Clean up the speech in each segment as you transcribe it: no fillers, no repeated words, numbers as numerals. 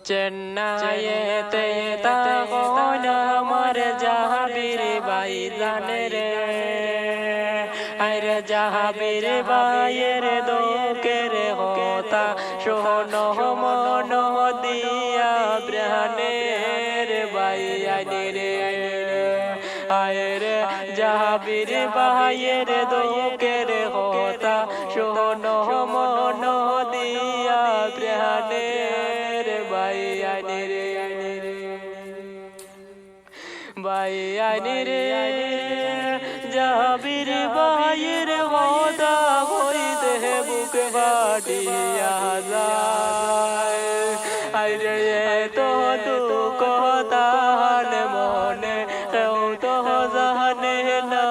চেন্নাইতে তখন আমার জাহাবীর ভাই জানে রে, আরে জাহাবীর ভাইয়ের দুঃখের কথা শোনো মন দিয়া প্রাণের ভাই আনি রে, আরে জাহাবীর ভাইয়ের দুঃখের কথা শোনো মন দিয়া প্রাণের ভাই আনি রে, ভাই আনি রে। জাহাবীর ভাইয়ের কথা হইতে বুক ফাটিয়া যায়, আরে তো দুঃখ তাহার মনে কেউ তো জানে না,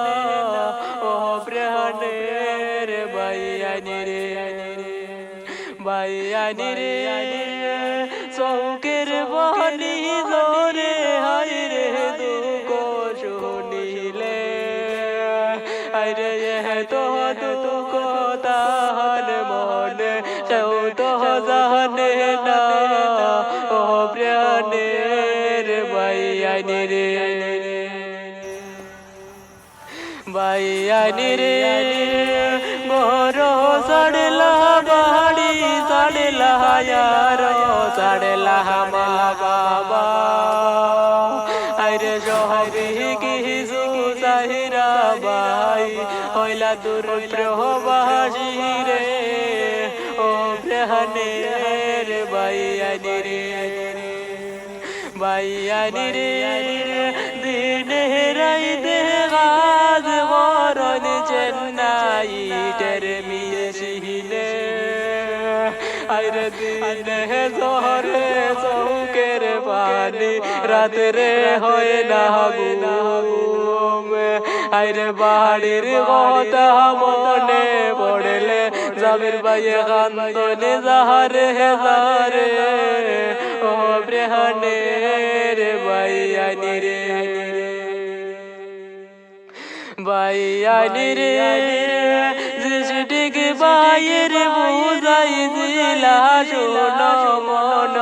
ও প্রাণের ভাই আনি রে, ভাই আনি রে। চৌকের বাণী ধরে হাই রে দুঃখ শুনিলে, আরে তো দুঃখ তাহার মনে কেউ তো জানে না, ও প্রাণের ভাই আনি রে, ভাই আনি রে। বড় সাড়লা বাড়ি সাড়লা ইয়ার সাড়লা মা বাবা, আরে শহরে কিছু সাহিরা ভাই হইলা দূর প্রবাসী রে, ও প্রাণের ভাই আনি রে, ভাই আনি রে। দিনে রাইতে কাজ করন চেন্নাইটের মিছিলে, আরে দিনে জহরে চৌকের পানি রাত্রে হয় না ঘুম, আরে বাড়ির কথা মনে পড়লে জাবির ভাইয়ে কান্দনে যাহারে যারে, ও প্রাণের ভাই আনি রে, ভাই আনি রে। জিসটিক ভাইয়ের বুঝাই দিলা শোনো মন